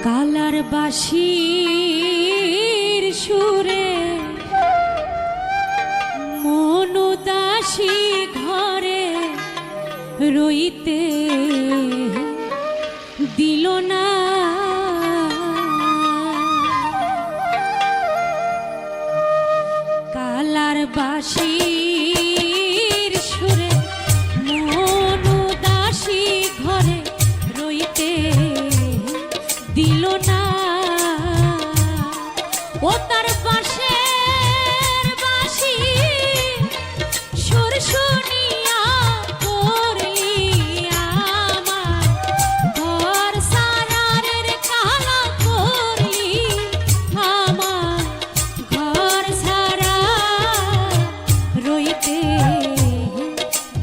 Colour বাঁশির সুরে মন উদাসী ঘরে রইতে দিল না। কালার বাঁশির সুরে মন উদাসী ঘরে রইতে দিল না। ও তার পাশের বাঁশি সুর শুনিয়া করলি আমার ঘর সারারের কালা করলি আমার ঘর সারা রইতে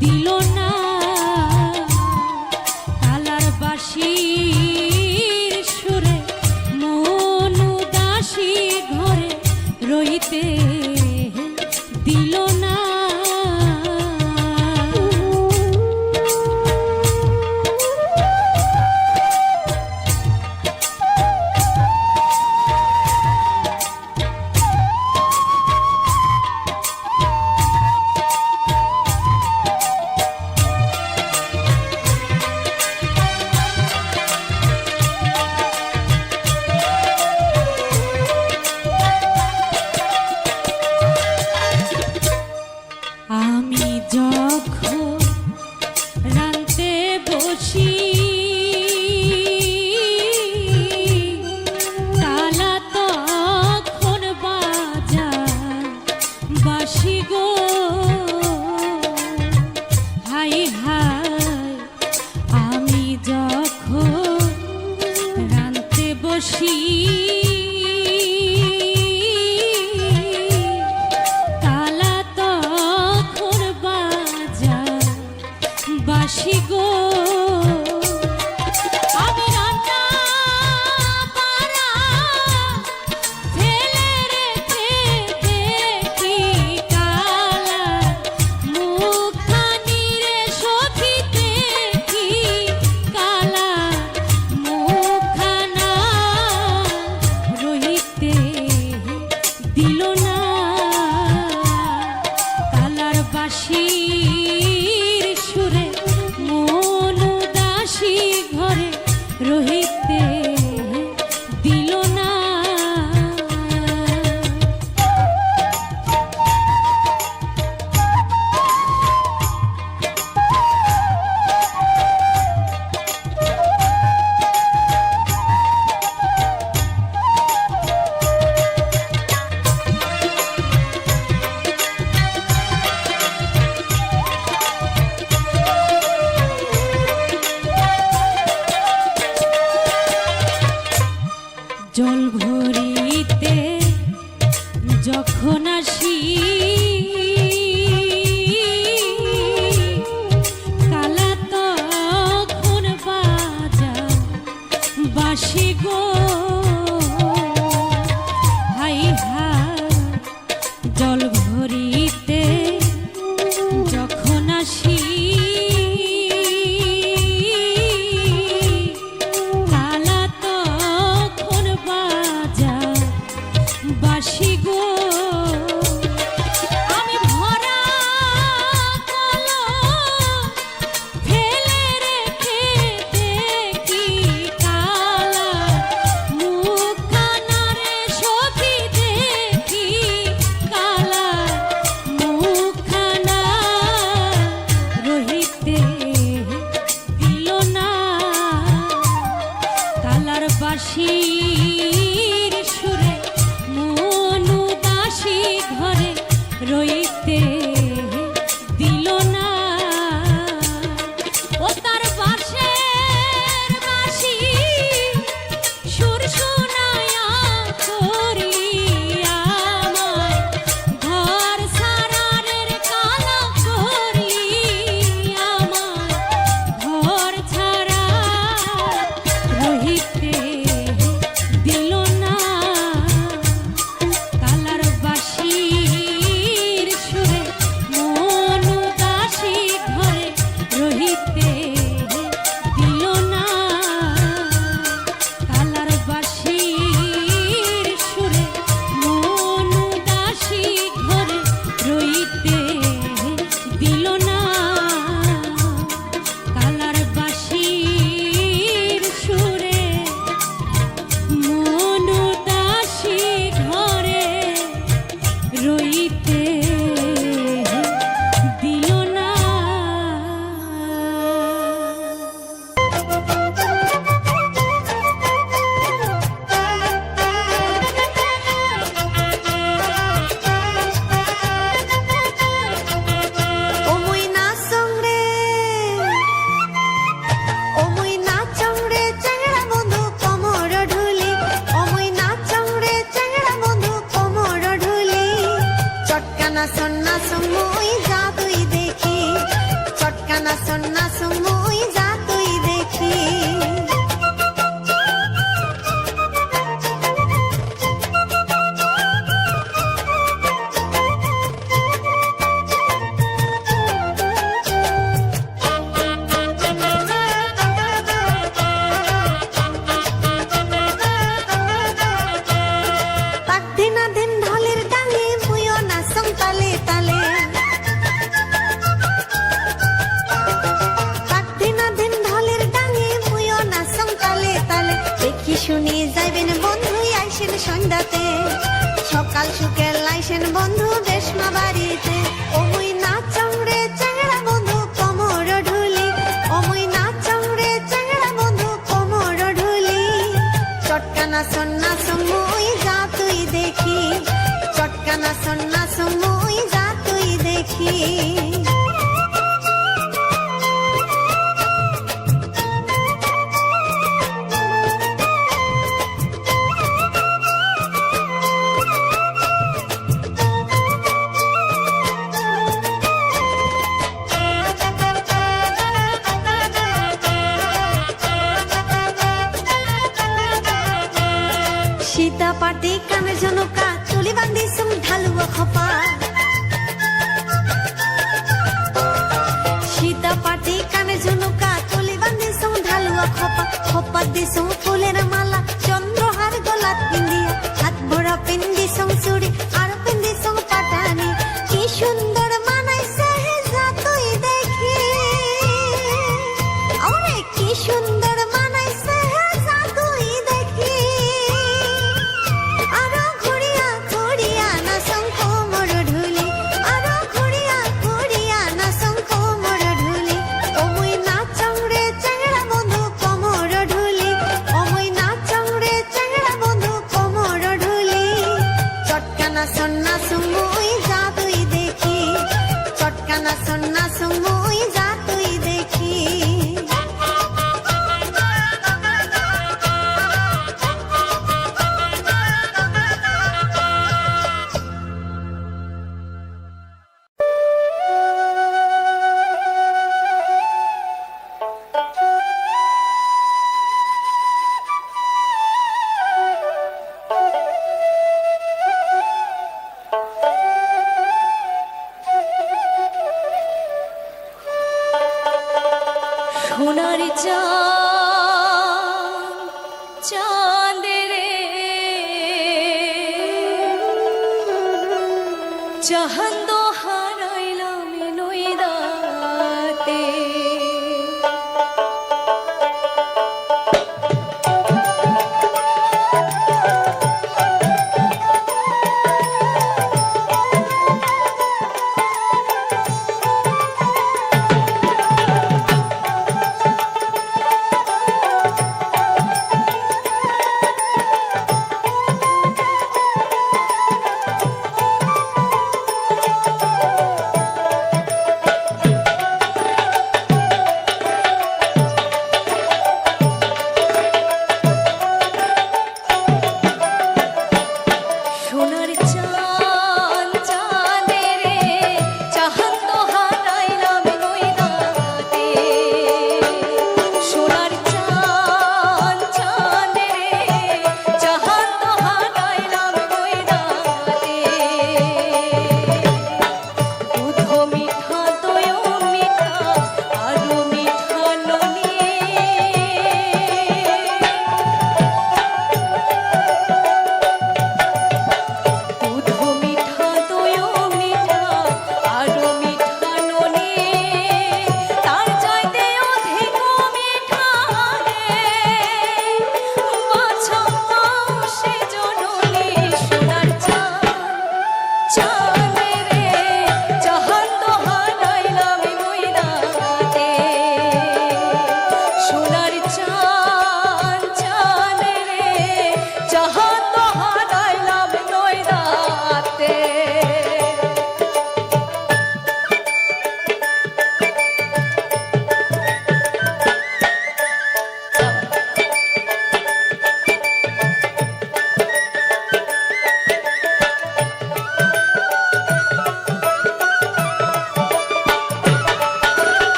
দিল না। কালার বাঁশি রইতে দিল না। আমি যখন রাঁধতে বসি কালা তখন বাজায় বাঁশি গো। হাই হাই আমি যখন রাঁধতে বসি বাঁশি গো। আমি রান্না পারা ফেলে রেখে দেখি কালা মুখখানি রে সখী দেখি কালা মুখখানা রহিতে দিল না। কালার বাঁশি ঘরে রহিতে দিল না। জল ভরিতে যখন আসি কালা তখন বাজায় বাঁশি গো। হাই হাই জল ভরিতে যখন আসি বাঁশি গো। আমি ভরা কলম ফেলে রেখে দেখি কালা মুখখানা রে সখী দেখি কালা মুখখানা রহিতে দিল না। কালার বাঁশি ঘরে রইতে দিল না। ও তার পাশের বাঁশি সুর শোনায়া করলি আমার ঘর সারারের কালা করলি আমার ঘর ছাড়া রহিতে দিল শুনি যাইবেন বন্ধু আইসেন সন্ধ্যাতে, সকাল সুখের লাইসেন বন্ধু রেশমা বাড়িতে। ওমুই নাচং রে চ্যাংড়া বন্ধু কোমর ঢুলি, ওমুই নাচং রে চ্যাংড়া বন্ধু কোমর ঢুলি। চটকানা সন্না সমুই যা তুই দেখি, চটকানা সন্না সমুই যা তুই দেখি। সীতা পাটি কানে জনকা চুলি বান্ধি সুম ঢালুয়া খপা, সীতা পাটি কানে জনকা চুলি বান্ধি সুম ঢালুয়া খপা। খপা দিসুম ফুলের মালা চন্দ্রহার গলাত পিন্দিয়া, হাত ভরা পিন্দি সুম চুড়ি আর পিন্দি সুম পাটানি। কি সুন্দর মানাইছে হে যা তুই দেখি, ওরে কি সুন্দর মানাইছে হে যা তুই দেখি। আরো ঘুরিয়া ঘুরিয়া নাচং কোমর ঢুলি, আরো ঘুরিয়া ঘুরিয়া নাচং কোমর ঢুলি। ওমুই নাচং রে চ্যাংড়া বন্ধু কোমর ঢুলি, ওমুই নাচং রে চ্যাংড়া বন্ধু কোমর ঢুলি। চটকানা সন্না সুমুই যা তুই দেখি, চটকানা সন্না সুমুই যা তুই দেখি। সোনার চাঁদ চাঁদের চাহান্দ হারাইলাম নইদাতে।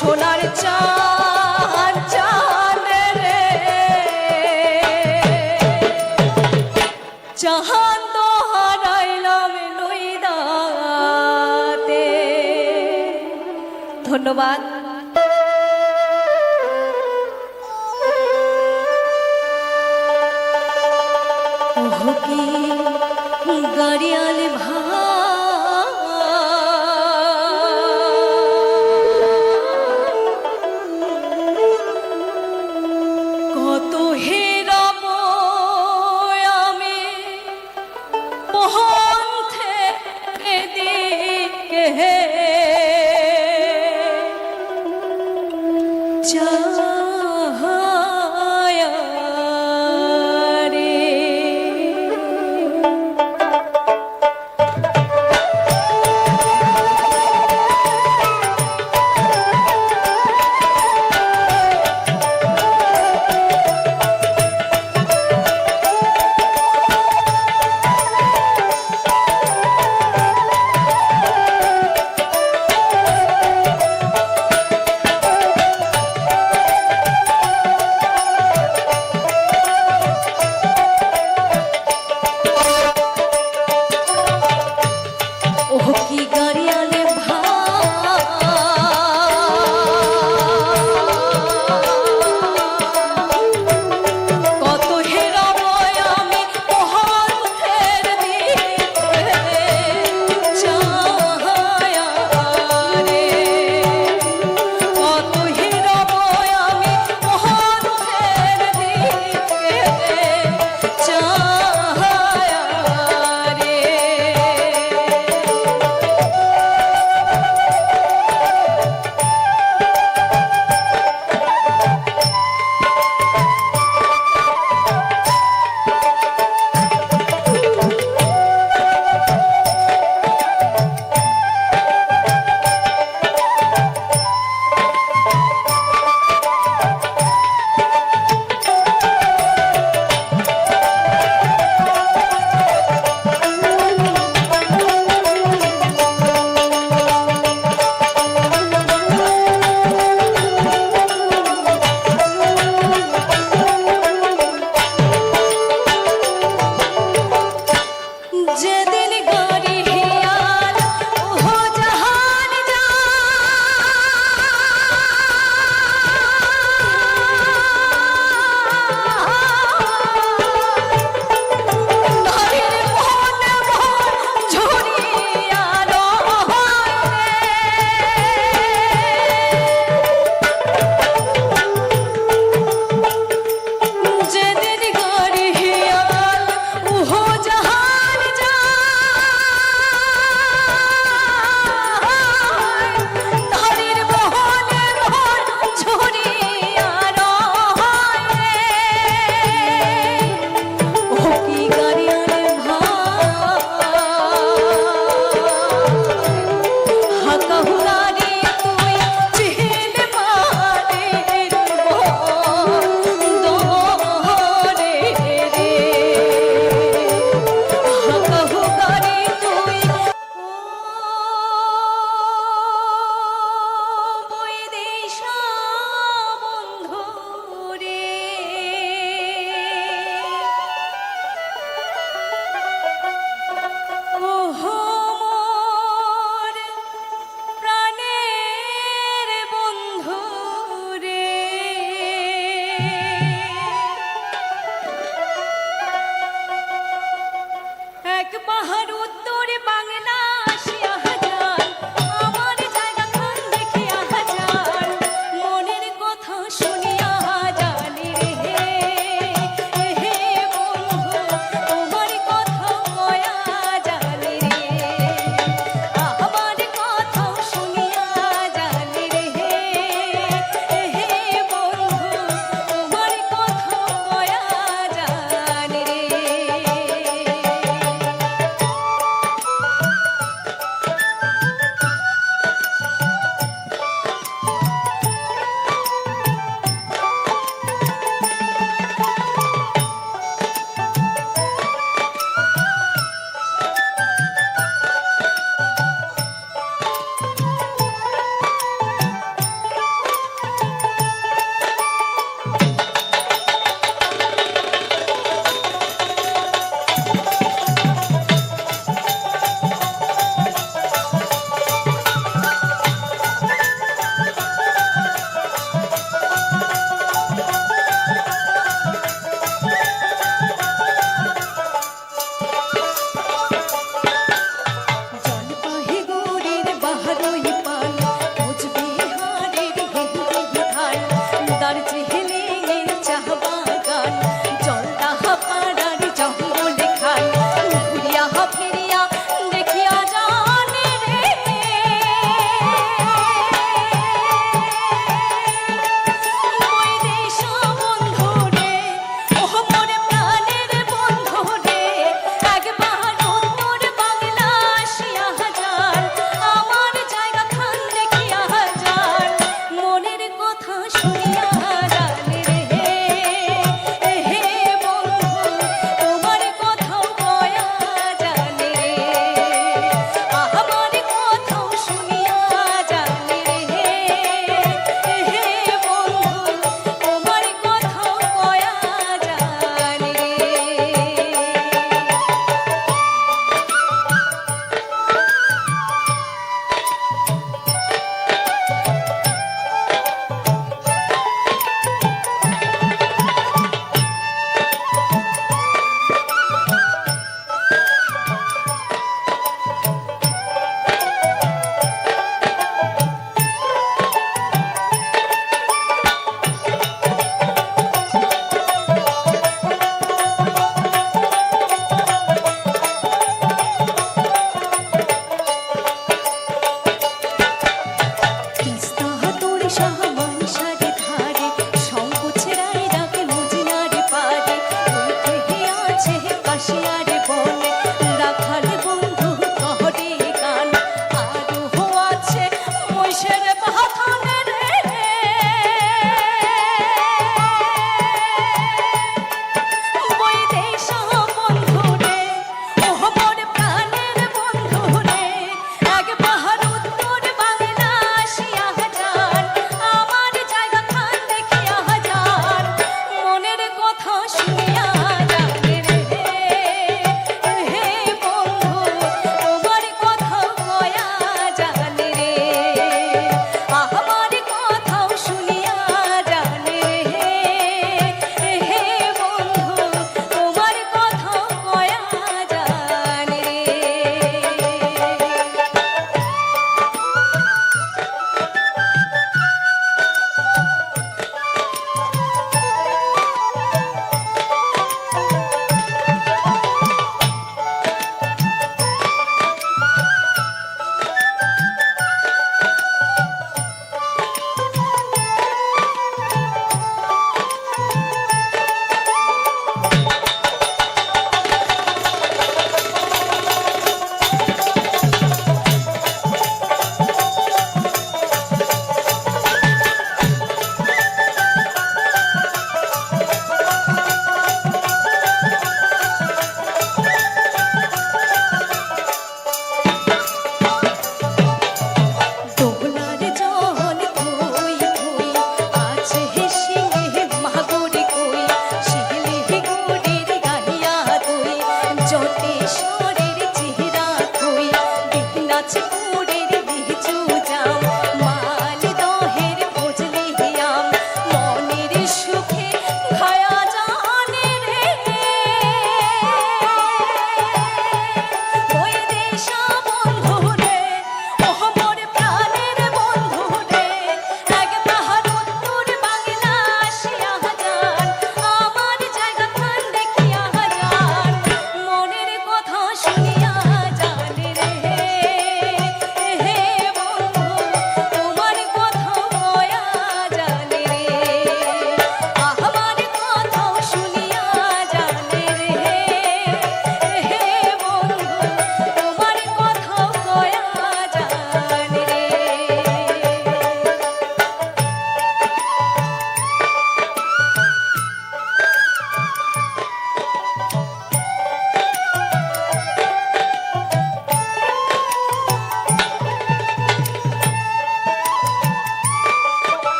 সোনার চাঁদ চাঁদ রে চাহান তো হারাইলাম লইদাতে। ধন্যবাদ। ওহকি গাড়িয়াল কত হেরাব আমি পহন্থে এদিকে চাহায়া রে।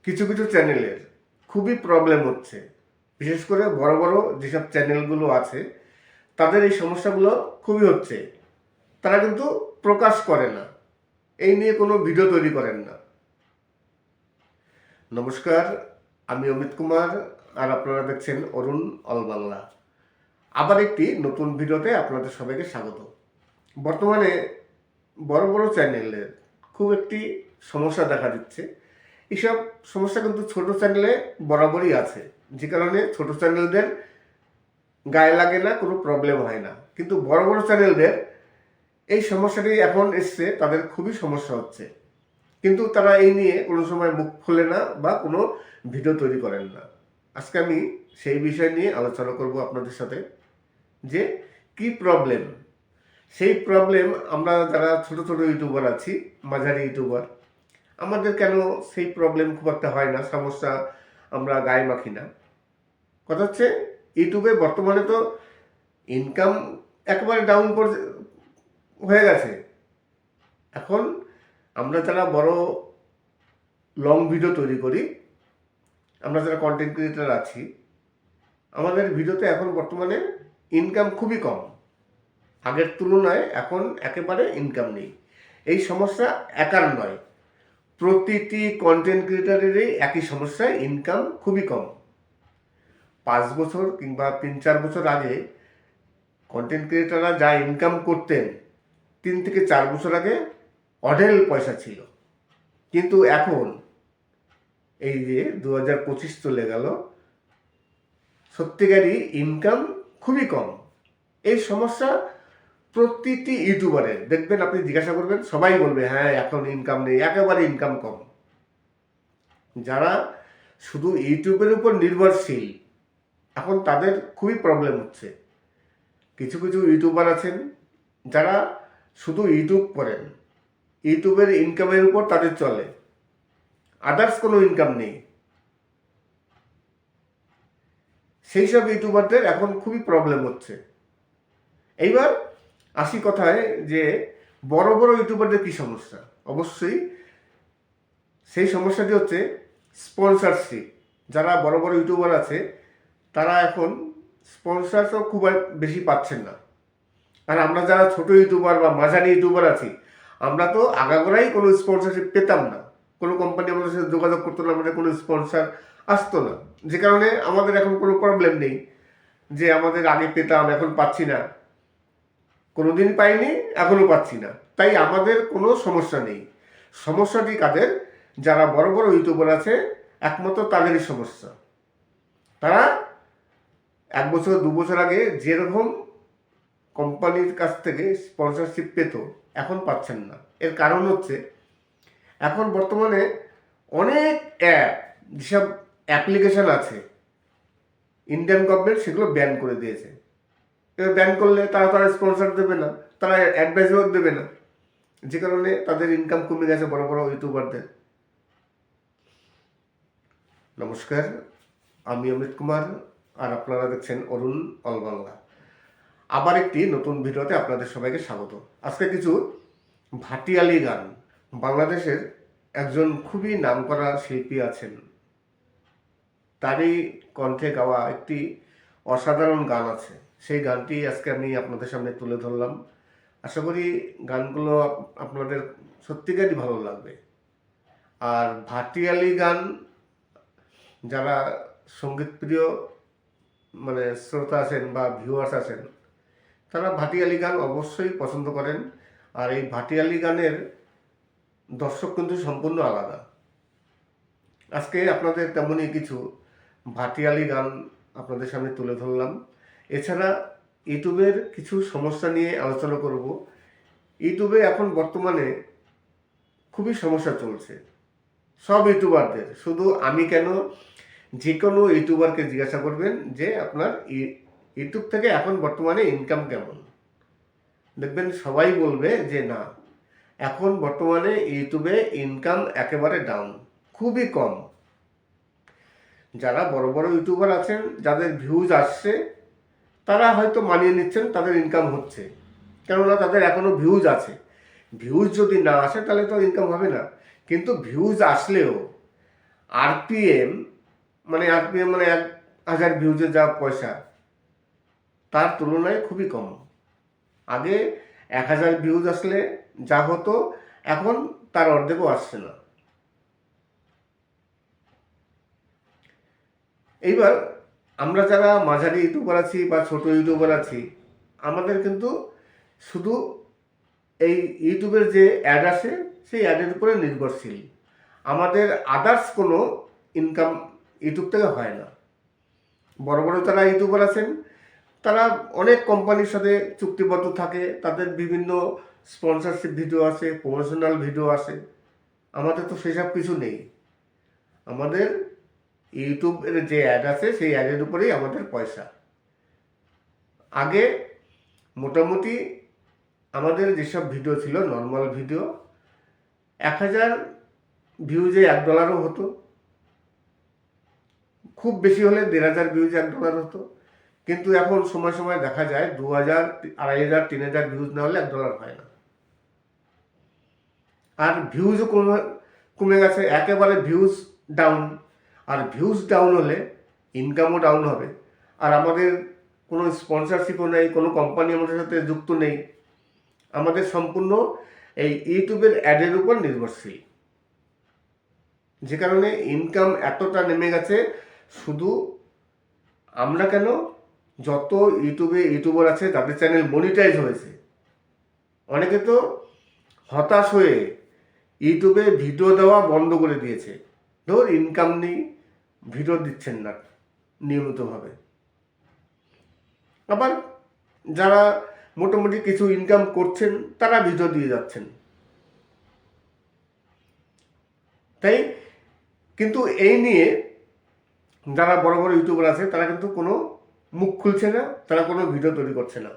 কিছু কিছু চ্যানেলের খুবই প্রবলেম হচ্ছে। বিশেষ করে বড় বড় যেসব চ্যানেলগুলো আছে তাদের এই সমস্যাগুলো খুবই হচ্ছে। তারা কিন্তু প্রকাশ করে না, এই নিয়ে কোনো ভিডিও তৈরি করেন না। নমস্কার, আমি অমিত কুমার, আর আপনারা দেখছেন অরুণ অল বাংলা। আবার একটি নতুন ভিডিওতে আপনাদের সবাইকে স্বাগত। বর্তমানে বড় বড় চ্যানেলের খুব একটি সমস্যা দেখা দিচ্ছে। এইসব সমস্যা কিন্তু ছোট চ্যানেলে বরাবরই আছে, যে কারণে ছোট চ্যানেলদের গায়ে লাগে না, কোনো প্রবলেম হয় না। কিন্তু বড় বড় চ্যানেলদের এই সমস্যাটি এখন এসছে, তাদের খুবই সমস্যা হচ্ছে, কিন্তু তারা এই নিয়ে কোনো সময় মুখ খোলে না বা কোনো ভিডিও তৈরি করেন না। আজকে আমি সেই বিষয় নিয়ে আলোচনা করব আপনাদের সাথে, যে কি প্রবলেম। সেই প্রবলেম আমরা যারা ছোট ছোট ইউটিউবার আছি, মাঝারি ইউটিউবার, আমাদের কেন সেই প্রবলেম খুব একটা হয় না, সমস্যা আমরা গায়ে মাখি না। কথা হচ্ছে, ইউটিউবে বর্তমানে তো ইনকাম একেবারে ডাউন হয়ে গেছে। এখন আমরা যারা বড় লং ভিডিও তৈরি করি, আমরা যারা কন্টেন্ট ক্রিয়েটার আছি, আমাদের ভিডিওতে এখন বর্তমানে ইনকাম খুবই কম। আগের তুলনায় এখন একেবারে ইনকাম নেই। এই সমস্যা একার নয়, প্রতিটি কন্টেন্ট ক্রিয়েটারেরই একই সমস্যা, ইনকাম খুবই কম। 5 বছর কিংবা 3-4 বছর আগে কন্টেন্ট ক্রিয়েটাররা যা ইনকাম করতেন, 3 থেকে 4 বছর আগে অঢেল পয়সা ছিল। কিন্তু এখন এই যে 2025 চলে গেল, সত্যিকারই ইনকাম খুবই কম। এই সমস্যা প্রতিটি ইউটিউবারের, দেখবেন আপনি জিজ্ঞাসা করবেন, সবাই বলবে হ্যাঁ এখন ইনকাম নেই, একেবারে ইনকাম কম। যারা শুধু ইউটিউবের উপর নির্ভরশীল, এখন তাদের খুবই প্রবলেম হচ্ছে। কিছু কিছু ইউটিউবার আছেন যারা শুধু ইউটিউব করেন, ইউটিউবের ইনকামের উপর তাদের চলে, আদার্স কোনো ইনকাম নেই। সেই সব ইউটিউবারদের এখন খুবই প্রবলেম হচ্ছে। এইবার আসি কথায়, যে বড় বড় ইউটিউবারদের কী সমস্যা। অবশ্যই সেই সমস্যাটি হচ্ছে স্পন্সরশিপ। যারা বড় বড় ইউটিউবার আছে তারা এখন স্পন্সরও খুব বেশি পাচ্ছেন না। আর আমরা যারা ছোট ইউটিউবার বা মাঝারি ইউটিউবার আছি, আমরা তো আগাগোড়াই কোনো স্পন্সরশিপ পেতাম না। কোনো কোম্পানি আমাদের সাথে যোগাযোগ করতো না, আমাদের কোনো স্পন্সর আসতো না, যে কারণে আমাদের এখন কোনো প্রবলেম নেই যে আমাদের আগে পেতাম এখন পাচ্ছি না, কোনোদিন পাইনি, এখনও পাচ্ছি না, তাই আমাদের কোনো সমস্যা নেই। সমস্যাটি কাদের? যারা বড় বড় ইউটিউবার আছে, একমাত্র তাদেরই সমস্যা। তারা 1 বছর 2 বছর আগে যেরকম কোম্পানির কাছ থেকে স্পন্সরশিপ পেত, এখন পাচ্ছেন না। এর কারণ হচ্ছে, এখন বর্তমানে অনেক যেসব অ্যাপ্লিকেশন আছে ইন্ডিয়ান গভর্নমেন্ট সেগুলো ব্যান করে দিয়েছে। এবার ব্যান করলে তারা স্পন্সর দেবে না, তারা অ্যাডভাইসও দেবে না, যে কারণে তাদের ইনকাম কমে গেছে বড় বড় ইউটিউবারদের। নমস্কার, আমি অমিত কুমার, আর আপনারা দেখছেন অরুণ অল বাংলা। আবার একটি নতুন ভিডিওতে আপনাদের সবাইকে স্বাগত। আজকে কিছু ভাটিয়ালি গান, বাংলাদেশের একজন খুবই নামকরা শিল্পী আছেন, তারই কণ্ঠে গাওয়া একটি অসাধারণ গান আছে। সেই গানটি আজকে আমি আপনাদের সামনে তুলে ধরলাম। আশা করি গানগুলো আপনাদের সত্যিকারই ভালো লাগবে। আর ভাটিয়ালি গান, যারা সঙ্গীতপ্রিয় শ্রোতা আছেন বা ভিউয়ার্স আছেন, তারা ভাটিয়ালি গান অবশ্যই পছন্দ করেন। আর এই ভাটিয়ালি গানের দর্শক কিন্তু সম্পূর্ণ আলাদা। আজকে আপনাদের তেমনই কিছু ভাটিয়ালি গান আপনাদের সামনে তুলে ধরলাম। এছাড়া ইউটিউবের কিছু সমস্যা নিয়ে আলোচনা করব। ইউটিউবে এখন বর্তমানে খুবই সমস্যা চলছে সব ইউটিউবারদের, শুধু আমি কেন, যে কোনো ইউটিউবারকে জিজ্ঞাসা করবেন যে আপনার ইউটিউব থেকে এখন বর্তমানে ইনকাম কেমন, দেখবেন সবাই বলবে যে না, এখন বর্তমানে ইউটিউবে ইনকাম একেবারে ডাউন, খুবই কম। যারা বড় বড় ইউটিউবার আছেন, যাদের ভিউজ আসছে, তারা হয়তো মানিয়ে নিচ্ছেন, তাদের ইনকাম হচ্ছে, কেননা তাদের এখনও ভিউজ আছে। ভিউজ যদি না আসে তাহলে তো ইনকাম হবে না। কিন্তু ভিউজ আসলেও আরপিএম মানে 1,000 ভিউজে যা পয়সা, তার তুলনায় খুবই কম। আগে 1,000 ভিউজ আসলে যা হতো, এখন তার অর্ধেকও আসছে না। এইবার আমরা যারা মাঝারি ইউটিউবার আছি বা ছোট ইউটিউবার আছি, আমাদের কিন্তু শুধু এই ইউটিউবের যে অ্যাড আসে সেই অ্যাডের উপরে নির্ভরশীল। আমাদের আদার্স কোনো ইনকাম ইউটিউব থেকে হয় না। বড় বড় যারা ইউটিউবার আছেন, তারা অনেক কোম্পানির সাথে চুক্তিবদ্ধ থাকে, তাদের বিভিন্ন স্পন্সরশিপ ভিডিও আসে, প্রমোশনাল ভিডিও আসে। আমাদের তো সেসব কিছু নেই। আমাদের ইউটিউবের যে অ্যাড আছে সেই অ্যাডের উপরেই আমাদের পয়সা। আগে মোটামুটি আমাদের যেসব ভিডিও ছিল, নর্মাল ভিডিও, 1,000 ভিউজে $1 হতো, খুব বেশি হলে 1,500 ভিউজে $1 হতো। কিন্তু এখন সময় সময় দেখা যায় 2,000, 2,500, 3,000 ভিউজ না হলে $1 হয় না। আর ভিউজও কমে গেছে, একেবারে ভিউজ ডাউন। আর ভিউজ ডাউন হলে ইনকামও ডাউন হবে। আর আমাদের কোনো স্পন্সরশিপও নেই, কোনো কোম্পানি আমাদের সাথে যুক্ত নেই। আমাদের সম্পূর্ণ এই ইউটিউবের অ্যাডের উপর নির্ভরশীল, যে কারণে ইনকাম এতটা নেমে গেছে। শুধু আমরা কেন, যত ইউটিউবার আছে তাদের চ্যানেল মনিটাইজ হয়েছে, অনেকে তো হতাশ হয়ে ইউটিউবে ভিডিও দেওয়া বন্ধ করে দিয়েছে। ধর ইনকাম নেই, ভিডিও দিচ্ছেন না নিয়মিতভাবে। আবার যারা মোটামুটি কিছু ইনকাম করছেন, তারা ভিডিও দিয়ে যাচ্ছেন। তাই কিন্তু এই নিয়ে যারা বড় বড় ইউটিউবার আছে, তারা কিন্তু কোনো মুখ খুলছে না, তারা কোনো ভিডিও তৈরি করছে না।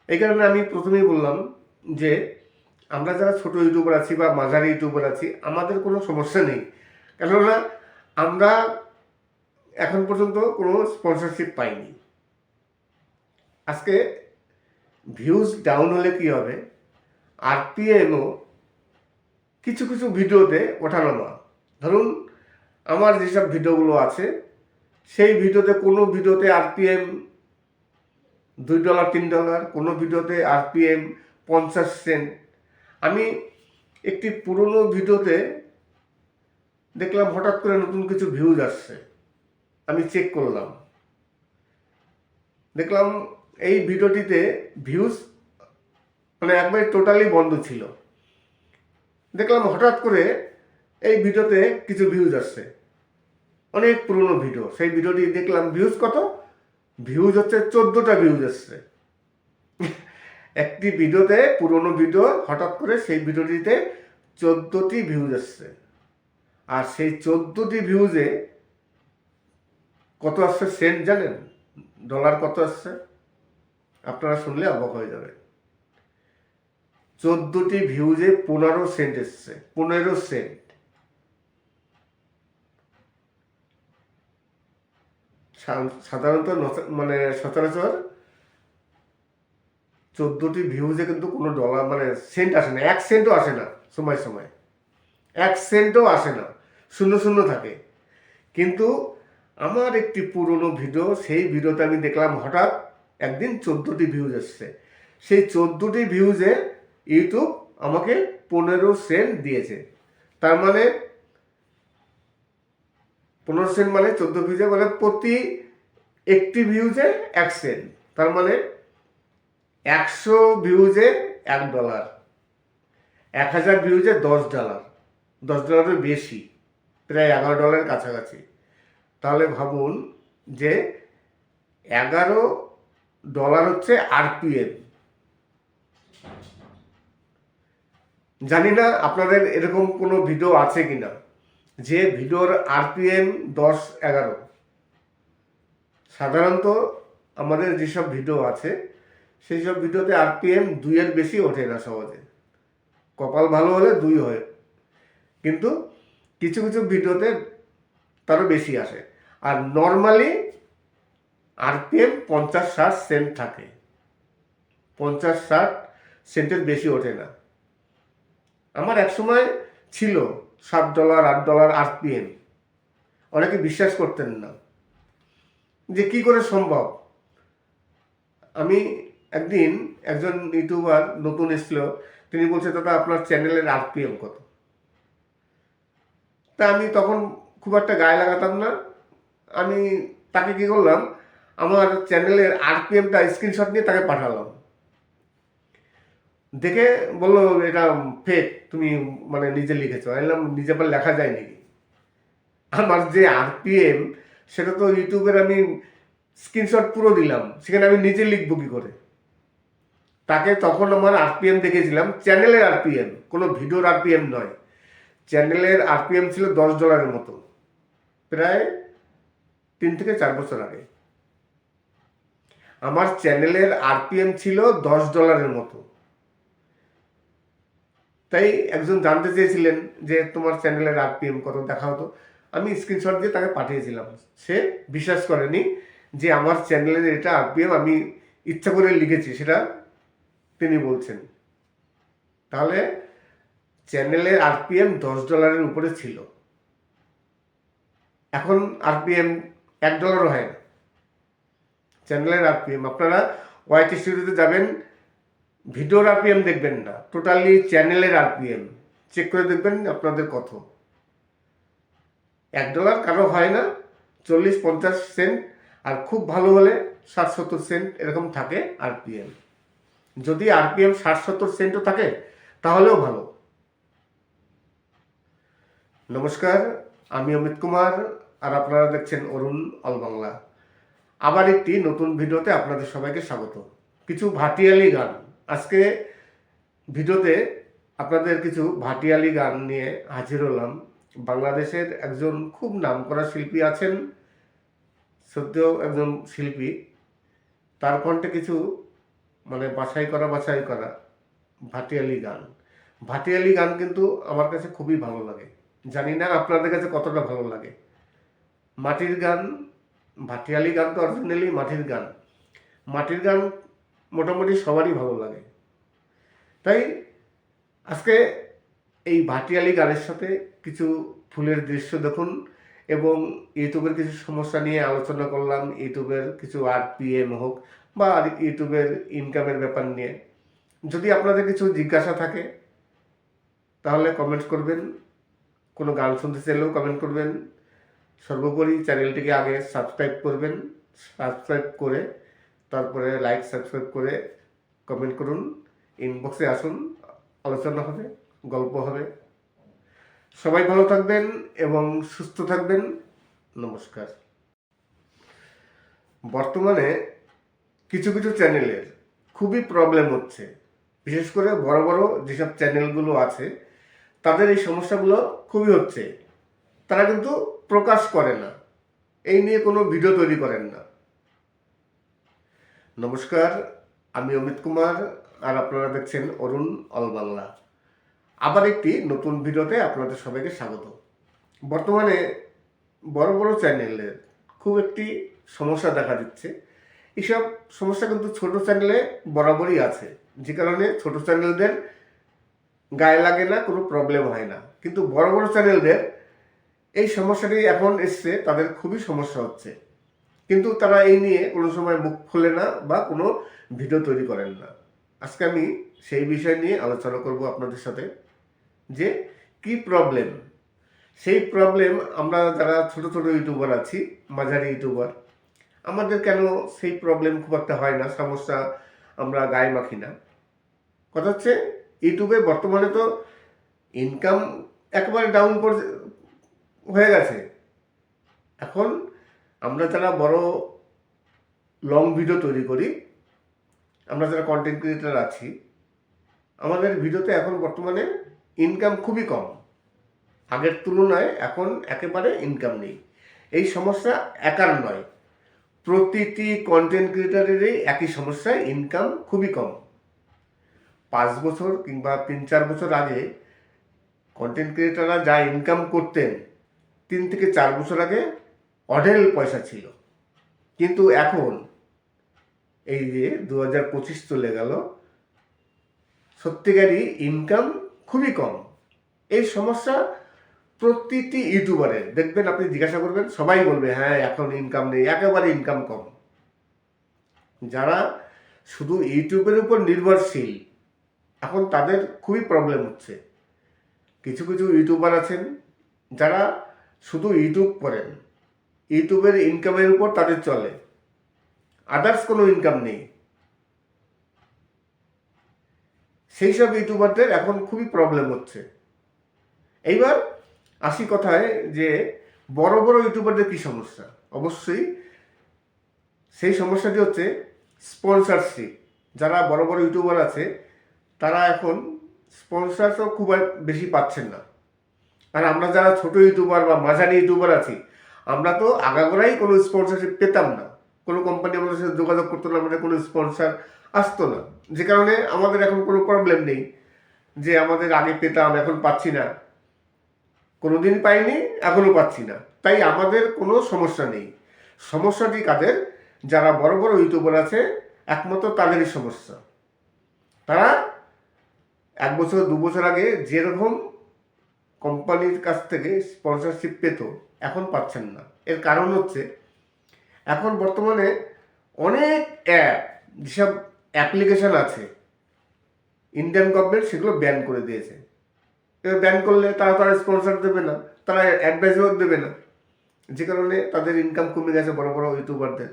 এই কারণে আমি প্রথমেই বললাম যে আমরা যারা ছোট ইউটিউবার আছি বা মাঝারি ইউটিউবার আছি, আমাদের কোনো সমস্যা নেই। কেননা আমরা এখন পর্যন্ত কোনো স্পন্সরশিপ পাইনি। আজকে ভিউজ ডাউন হলে কি হবে, আরপিএমও কিছু কিছু ভিডিওতে ওঠানামা। ধরুন আমার যেসব ভিডিওগুলো আছে, সেই ভিডিওতে কোনো ভিডিওতে আরপিএম $2, $3, কোনো ভিডিওতে আরপিএম 50 সেন্ট। আমি একটি পুরনো ভিডিওতে দেখলাম হঠাৎ করে নতুন কিছু ভিউজ আসছে। আমি চেক করলাম, দেখলাম এই ভিডিওটিতে ভিউজ মানে একবারে টোটালি বন্ধ ছিল। দেখলাম হঠাৎ করে এই ভিডিওতে কিছু ভিউজ আসছে, অনেক পুরনো ভিডিও। সেই ভিডিওটি দেখলাম ভিউজ কত, ভিউজ হচ্ছে 14টা ভিউজ আসছে। একটি ভিডিওতে, পুরনো ভিডিও, হঠাৎ করে সেই ভিডিওটিতে 14টি ভিউজ আসছে। আর সেই 14টি ভিউজে কত আসছে সেন্ট জানেন? ডলার কত আসছে? আপনারা শুনলে অবাক হয়ে যাবে। 14টি ভিউজে 15 সেন্ট এসছে। 15 সেন্ট। সাধারণত মানে সচরাচর 14টি ভিউজে কিন্তু কোনো ডলার মানে সেন্ট আসে না, 1 সেন্টও আসে না। সময় সময় 1 সেন্টও আসে না, শূন্য শূন্য থাকে। কিন্তু আমার একটি পুরনো ভিডিও, সেই ভিডিওতে আমি দেখলাম হঠাৎ একদিন 14টি ভিউজ এসছে। সেই 14টি ভিউজে ইউটিউব আমাকে 15 সেন্ট দিয়েছে। তার মানে 15 সেন্ট মানে 14 ভিউজে মানে প্রতি একটি ভিউজে 1 সেন্ট। তার মানে 100 ভিউজে $1, 1,000 ভিউজে $10, $10 বেশি, প্রায় $11 কাছাকাছি। তাহলে ভাবুন যে $11 হচ্ছে আরপিএম। জানি না আপনাদের এরকম কোনো ভিডিও আছে কিনা যে ভিডিওর আরপিএম 10-11। সাধারণত আমাদের যেসব ভিডিও আছে, সেই সব ভিডিওতে আরপিএম 2-এর বেশি ওঠে না সহজে। কপাল ভালো হলে 2 হয়, কিন্তু কিছু কিছু ভিডিওতে তারও বেশি আসে। আর নর্মালি আরপিএম 50-60 সেন্ট থাকে, 50-60 সেন্টের বেশি ওঠে না। আমার একসময় ছিল $7 $8 RPM। অনেকে বিশ্বাস করতেন না যে কি করে সম্ভব। আমি একদিন একজন ইউটিউবার নতুন এসেছিল, তিনি বলছে দাদা আপনার চ্যানেলের RPM কত। তা আমি তখন খুব একটা গায়ে লাগাতাম না। আমি তাকে কি করলাম, আমার চ্যানেলের RPMটা স্ক্রিনশট নিয়ে তাকে পাঠালাম। দেখে বললো এটা ফেক, তুমি মানে নিজে লিখেছো। বললাম নিজে আবার লেখা যায় নাকি? আমার যে RPM সেটা তো ইউটিউবের আমি স্ক্রিনশট পুরো দিলাম, সেখানে আমি নিজে লিখবো কি করে? তাকে তখন আমার RPM দেখেছিলাম, চ্যানেলের RPM, কোনো ভিডিওর RPM নয়। চ্যানেলের RPM ছিল $10 মতো, প্রায় 3 থেকে 4 বছর আগে। আমার চ্যানেলের RPM ছিল $10 মতো। তাই একজন জানতে চেয়েছিলেন যে তোমার চ্যানেলের RPM কত দেখাও তো। আমি স্ক্রিনশট দিয়ে তাকে পাঠিয়েছিলাম। সে বিশ্বাস করেনি যে আমার চ্যানেলের এটা RPM আমি ইচ্ছা করে লিখেছি, সেটা তিনি বলছেন। তাহলে চ্যানেলের RPM $10 উপরে ছিল। এখন RPM $1 হয় না চ্যানেলের RPM। আপনারা ওয়াইটি স্টুডিওতে যাবেন, ভিডিওর RPM দেখবেন না, টোটালি চ্যানেলের RPM চেক করে দেখবেন আপনাদের কত। $1 কারো হয় না, 40-50 সেন্ট, আর খুব ভালো হলে 60-70 সেন্ট এরকম থাকে RPM। যদি RPM 60-70 সেন্টও থাকে তাহলেও ভালো। নমস্কার, আমি অমিত কুমার, আর আপনারা দেখছেন অরুণ অল বাংলা। আবার একটি নতুন ভিডিওতে আপনাদের সবাইকে স্বাগত। কিছু ভাটিয়ালি গান, আজকে ভিডিওতে আপনাদের কিছু ভাটিয়ালি গান নিয়ে হাজির হলাম। বাংলাদেশের একজন খুব নামকরা শিল্পী আছেন, সত্যিও একজন শিল্পী, তার কণ্ঠে কিছু মানে বাছাই করা ভাটিয়ালি গান। ভাটিয়ালি গান কিন্তু আমার কাছে খুবই ভালো লাগে, জানি না আপনাদের কাছে কতটা ভালো লাগে। মাটির গান, ভাটিয়ালি গান তো অরিজিনালি মাটির গান। মাটির গান মোটামুটি সবারই ভালো লাগে। তাই আজকে এই ভাটিয়ালি গানের সাথে কিছু ফুলের দৃশ্য দেখুন, এবং ইউটিউবের কিছু সমস্যা নিয়ে আলোচনা করলাম। ইউটিউবের কিছু RPM হোক বা ইউটিউবের ইনকামের ব্যাপার নিয়ে। যদি আপনাদের কিছু জিজ্ঞাসা থাকে তাহলে কমেন্ট করবেন, কোনো গান শুনতে চাইলেও কমেন্ট করবেন। সর্বোপরি চ্যানেলটিকে আগে সাবস্ক্রাইব করবেন, সাবস্ক্রাইব করে তারপরে লাইক সাবস্ক্রাইব করে কমেন্ট করুন। ইনবক্সে আসুন, আলোচনা হবে, গল্প হবে। সবাই ভালো থাকবেন এবং সুস্থ থাকবেন। নমস্কার। বর্তমানে কিছু কিছু চ্যানেলের খুবই প্রবলেম হচ্ছে, বিশেষ করে বড় বড় যেসব চ্যানেলগুলো আছে তাদের এই সমস্যাগুলো খুবই হচ্ছে। তারা কিন্তু প্রকাশ করে না, এই নিয়ে কোনো ভিডিও তৈরি করেন না। নমস্কার, আমি অমিত কুমার, আর আপনারা দেখছেন অরুণ অল বাংলা। আবার একটি নতুন ভিডিওতে আপনাদের সবাইকে স্বাগত। বর্তমানে বড় বড় চ্যানেলের খুব একটি সমস্যা দেখা দিচ্ছে। এইসব সমস্যা কিন্তু ছোট চ্যানেলে বরাবরই আছে, যে কারণে ছোট চ্যানেলদের গায়ে লাগে না, কোনো প্রবলেম হয় না। কিন্তু বড় বড় চ্যানেলদের এই সমস্যাটি এখন এসছে, তাদের খুবই সমস্যা হচ্ছে, কিন্তু তারা এই নিয়ে কোনো সময় মুখ খোলে না বা কোনো ভিডিও তৈরি করেন না। আজকে আমি সেই বিষয় নিয়ে আলোচনা করব আপনাদের সাথে, যে কি প্রবলেম। সেই প্রবলেম আমরা যারা ছোট ছোট ইউটিউবার আছি, মাঝারি ইউটিউবার, আমাদের কেন সেই প্রবলেম খুব একটা হয় না, সমস্যা আমরা গায়ে মাখি না। কথা হচ্ছে ইউটিউবে বর্তমানে তো ইনকাম একেবারে ডাউন হয়ে গেছে। এখন আমরা যারা বড় লং ভিডিও তৈরি করি, আমরা যারা কন্টেন্ট ক্রিয়েটার আছি, আমাদের ভিডিওতে এখন বর্তমানে ইনকাম খুবই কম। আগের তুলনায় এখন একেবারে ইনকাম নেই। এই সমস্যা একার নয়, প্রতিটি কন্টেন্ট ক্রিয়েটারেরই একই সমস্যা, ইনকাম খুবই কম। 5 বছর কিংবা 3-4 বছর আগে কন্টেন্ট ক্রিয়েটাররা যা ইনকাম করতেন, 3 থেকে 4 বছর আগে অঢেল পয়সা ছিল। কিন্তু এখন এই যে 2025 চলে গেল, সত্যিকারই ইনকাম খুবই কম। এই সমস্যা প্রতিটি ইউটিউবারের। দেখবেন, আপনি জিজ্ঞাসা করবেন, সবাই বলবে হ্যাঁ এখন ইনকাম নেই, একেবারে ইনকাম কম। যারা শুধু ইউটিউবের উপর নির্ভরশীল, এখন তাদের খুবই প্রবলেম হচ্ছে। কিছু কিছু ইউটিউবার আছেন যারা শুধু ইউটিউব করেন, ইউটিউবের ইনকামের উপর তাদের চলে, আদার্স কোনো ইনকাম নেই। সেই সব ইউটিউবারদের এখন খুবই প্রবলেম হচ্ছে। এইবার আসি কথায় যে বড় বড় ইউটিউবারদের কী সমস্যা। অবশ্যই সেই সমস্যাটি হচ্ছে স্পন্সরশিপ। যারা বড় বড় ইউটিউবার আছে তারা এখন স্পন্সরও খুব বেশি পাচ্ছেন না। আর আমরা যারা ছোট ইউটিউবার বা মাঝারি ইউটিউবার আছি, আমরা তো আগাগোড়াই কোনো স্পন্সরশিপ পেতাম না, কোনো কোম্পানি আমাদের সাথে যোগাযোগ করতো না, আমাদের কোনো স্পন্সর আসতো না, যে কারণে আমাদের এখন কোনো প্রবলেম নেই যে আমাদের আগে পেতাম এখন পাচ্ছি না, কোনোদিন পাইনি এখনও পাচ্ছি না, তাই আমাদের কোনো সমস্যা নেই। সমস্যাটি কাদের? যারা বড় বড় ইউটিউবার আছে, একমাত্র তাদেরই সমস্যা। তারা 1 বছর 2 বছর আগে যেরকম কোম্পানির কাছ থেকে স্পন্সরশিপ পেত এখন পাচ্ছেন না। এর কারণ হচ্ছে এখন বর্তমানে অনেক যেসব অ্যাপ্লিকেশান আছে ইন্ডিয়ান গভর্নমেন্ট সেগুলো ব্যান করে দিয়েছে। এবার ব্যান করলে তারা স্পন্সর দেবে না, তারা অ্যাডভাইসও দেবে না, যে কারণে তাদের ইনকাম কমে গেছে বড় বড় ইউটিউবারদের।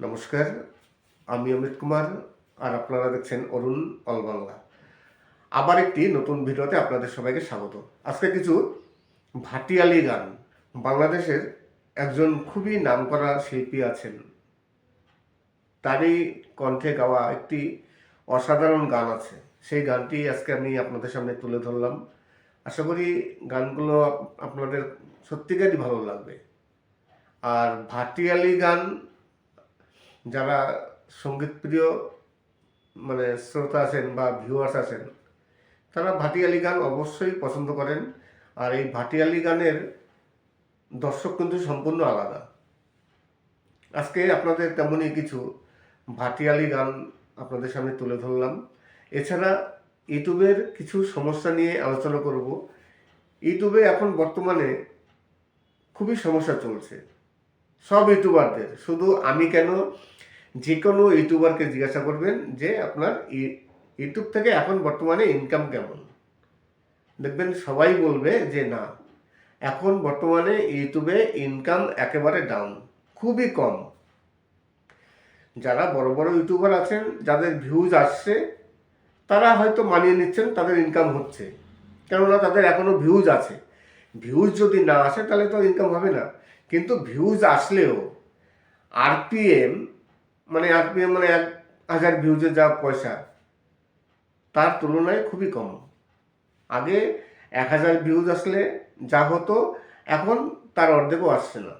নমস্কার, আমি অমিত কুমার, আর আপনারা দেখছেন অরুণ অল বাংলা। আবার একটি নতুন ভিডিওতে আপনাদের সবাইকে স্বাগত। আজকে কিছু ভাটিয়ালি গান। বাংলাদেশের একজন খুবই নামকরা শিল্পী আছেন, তারই কণ্ঠে গাওয়া একটি অসাধারণ গান আছে। সেই গানটি আজকে আমি আপনাদের সামনে তুলে ধরলাম। আশা করি গানগুলো আপনাদের সত্যিকারই ভালো লাগবে। আর ভাটিয়ালি গান যারা সঙ্গীতপ্রিয় শ্রোতা আছেন বা ভিউয়ার্স আছেন, তারা ভাটিয়ালি গান অবশ্যই পছন্দ করেন। আর এই ভাটিয়ালি গানের দর্শক কিন্তু সম্পূর্ণ আলাদা। আজকে আপনাদের তেমনই কিছু ভাটিয়ালি গান আপনাদের সামনে তুলে ধরলাম। এছাড়া ইউটিউবের কিছু সমস্যা নিয়ে আলোচনা করব। ইউটিউবে এখন বর্তমানে খুবই সমস্যা চলছে সব ইউটিউবারদের, শুধু আমি কেন, যে কোনো ইউটিউবারকে জিজ্ঞাসা করবেন যে আপনার ইউটিউব থেকে এখন বর্তমানে ইনকাম কেমন, দেখবেন সবাই বলবে যে না, এখন বর্তমানে ইউটিউবে ইনকাম একেবারে ডাউন, খুবই কম। যারা বড় বড় ইউটিউবার আছেন, যাদের ভিউজ আসছে, তারা হয়তো মানিয়ে নিচ্ছেন, তাদের ইনকাম হচ্ছে, কেননা তাদের এখনও ভিউজ আছে। ভিউজ যদি না আসে তাহলে তো ইনকাম হবে না। কিন্তু ভিউজ আসলেও আরপিএম 1000 ভিউজে যা পয়সা, তার তুলনায় খুবই কম। আগে 1000 ভিউজ আসলে যা হতো, এখন তার অর্ধেকও আসছে না।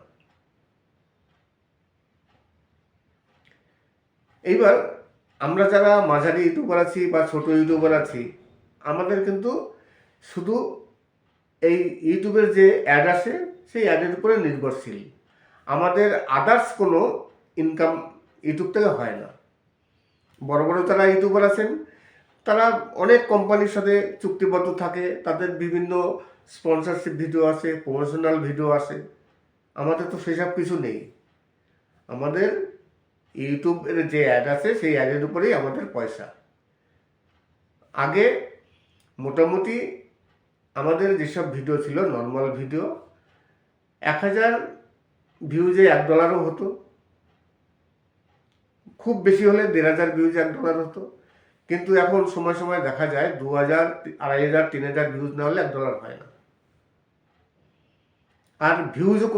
এইবার আমরা যারা মাঝারি ইউটিউবার আছি বা ছোট ইউটিউবার আছি, আমাদের কিন্তু শুধু এই ইউটিউবের যে অ্যাড আসে সেই অ্যাডের উপরে নির্ভরশীল। আমাদের আদার্স কোনো ইনকাম ইউটিউব থেকে হয় না। বড় বড় যারা ইউটিউবার আছেন, তারা অনেক কোম্পানির সাথে চুক্তিবদ্ধ থাকে, তাদের বিভিন্ন স্পন্সরশিপ ভিডিও আসে, প্রমোশনাল ভিডিও আসে। আমাদের তো সেসব কিছু নেই। আমাদের ইউটিউবের যে অ্যাড আছে সেই অ্যাডের উপরেই আমাদের পয়সা। আগে মোটামুটি আমাদের যেসব ভিডিও ছিল, নর্মাল ভিডিও, 1000 ভিউজে $1 হতো, খুব বেশি হলে 1500 ভিউজে $1 হতো। কিন্তু এখন সময় সময় দেখা যায় 2000, 2500, 3000 ভিউজ না হলে $1 হয় না। আর ভিউজও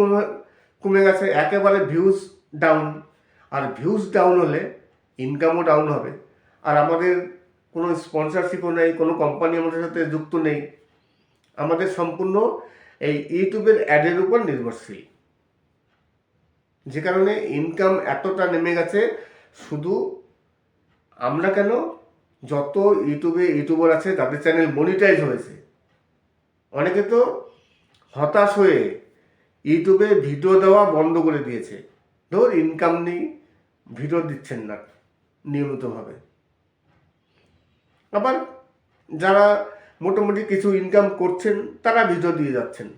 কমে গেছে, একেবারে ভিউজ ডাউন। আর ভিউজ ডাউন হলে ইনকামও ডাউন হবে। আর আমাদের কোনো স্পন্সরশিপও নেই, কোনো কোম্পানি আমাদের সাথে যুক্ত নেই। আমাদের সম্পূর্ণ এই ইউটিউবের অ্যাডের উপর নির্ভরশীল, যে কারণে ইনকাম এতটা নেমে গেছে। শুধু আমরা কেন, যত ইউটিউবার আছে তাদের চ্যানেল মনিটাইজ হয়েছে। অনেকে তো হতাশ হয়ে ইউটিউবে ভিডিও দেওয়া বন্ধ করে দিয়েছে, ইনকাম নেই, ভিডিও দিচ্ছেন না নিয়মিতভাবে। আবার যারা মোটামুটি কিছু ইনকাম করছেন তারা ভিডিও দিয়ে যাচ্ছেন।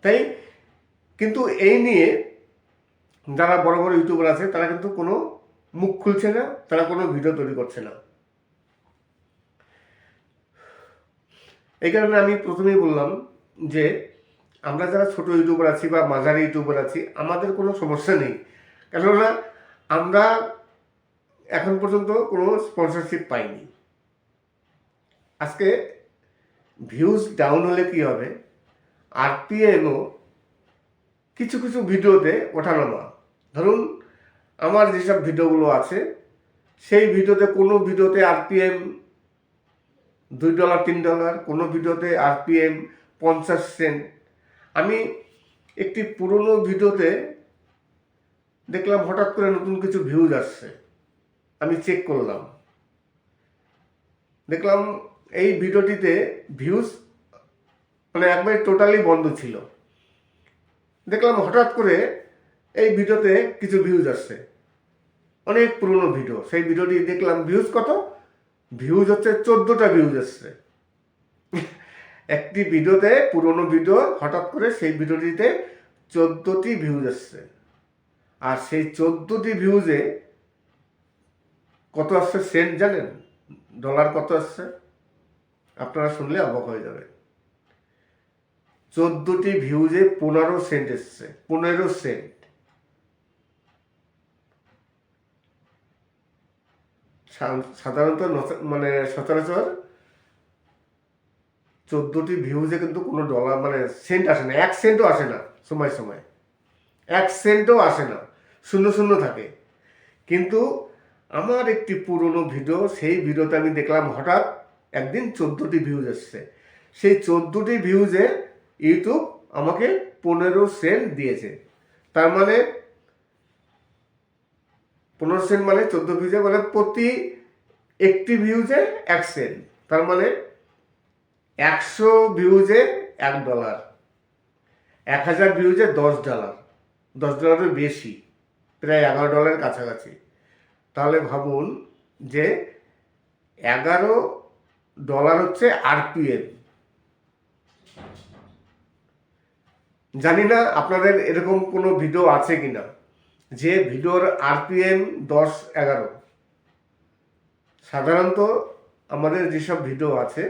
তাই কিন্তু এই নিয়ে যারা বড় বড় ইউটিউবার আছে তারা কিন্তু কোনো মুখ খুলছে না, তারা কোনো ভিডিও তৈরি করছে না। এই কারণে আমি প্রথমেই বললাম যে আমরা যারা ছোট ইউটিউবার আছি বা মাঝারি ইউটিউবার আছি আমাদের কোনো সমস্যা নেই, কেননা আমরা এখন পর্যন্ত কোনো স্পন্সরশিপ পাইনি। আজকে ভিউজ ডাউন হলে কি হবে, আরপিএমও কিছু কিছু ভিডিওতে ওঠানামা। ধরুন আমার যেসব ভিডিওগুলো আছে সেই ভিডিওতে কোনো ভিডিওতে আরপিএম $2 $3, কোনো ভিডিওতে আরপিএম 50 সেন্ট। আমি একটি পুরনো ভিডিওতে দেখলাম হঠাৎ করে নতুন কিছু ভিউজ আসছে, আমি চেক করলাম, দেখলাম এই ভিডিওটিতে ভিউজ মানে একবারে টোটালি বন্ধ ছিল। দেখলাম হঠাৎ করে এই ভিডিওতে কিছু ভিউজ আসছে, অনেক পুরনো ভিডিও। সেই ভিডিওটি দেখলাম ভিউজ কত, ভিউজ হচ্ছে 14টা ভিউজ আসছে। একটি ভিডিওতে পুরনো ভিডিও হঠাৎ করে সেই ভিডিওটিতে 14টি ভিউজ আসছে। আর সেই 14টি ভিউজে কত আসছে সেন্ট জানেন? ডলার কত আসছে? আপনারা শুনলে অবাক হয়ে যাবে। 14টি ভিউজে 15 সেন্ট এসছে, 15 সেন্ট। সাধারণত মানে সচরাচর 14টি ভিউজে কিন্তু কোনো ডলার মানে সেন্ট আসে না, 1 সেন্টও আসে না, সময় সময় 1 সেন্টও আসে না, শূন্য শূন্য থাকে। কিন্তু আমার একটি পুরনো ভিডিও, সেই ভিডিওতে আমি দেখলাম হঠাৎ একদিন 14টি ভিউজ এসছে। সেই 14টি ভিউজে ইউটিউব আমাকে 15 সেন্ট দিয়েছে। তার মানে 15 সেন্ট মানে 14 ভিউজে মানে প্রতি একটি ভিউজে 1 সেন্ট। তার মানে 100 ভিউজে $1, 1000 ভিউজে $10, $10 বেশি, প্রায় $11 কাছাকাছি। তাহলে ভাবুন যে $11 হচ্ছে আরপিএম। জানি না আপনাদের এরকম কোনো ভিডিও আছে কিনা যে ভিডিওর আরপিএম 10-11। সাধারণত আমাদের যেসব ভিডিও আছে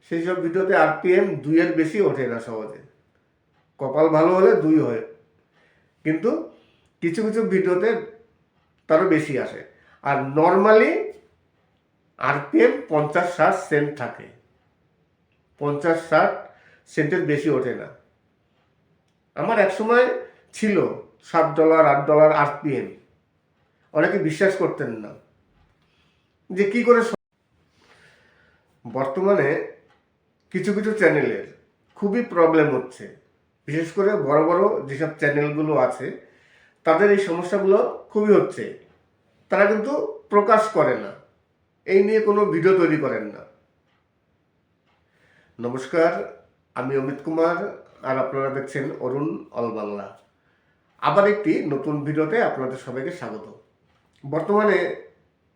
সেই সব ভিডিওতে আরপিএম 2-এর বেশি ওঠে না সহজে, কপাল ভালো হলে 2 হয়, কিন্তু কিছু কিছু ভিডিওতে তারও বেশি আসে। আর নর্মালি আরপিএম 50-60 সেন্ট থাকে, 50-60 সেন্টের বেশি ওঠে না। আমার একসময় ছিল $7 $8 আরপিএম, অনেকে বিশ্বাস করতেন না যে কি করে। বর্তমানে কিছু কিছু চ্যানেলের খুবই প্রবলেম হচ্ছে, বিশেষ করে বড় বড় যেসব চ্যানেলগুলো আছে তাদের এই সমস্যাগুলো খুবই হচ্ছে। তারা কিন্তু প্রকাশ করে না, এই নিয়ে কোনো ভিডিও তৈরি করেন না। নমস্কার, আমি অমিত কুমার আর আপনারা দেখছেন অরুণ অল বাংলা। আবার একটি নতুন ভিডিওতে আপনাদের সবাইকে স্বাগত। বর্তমানে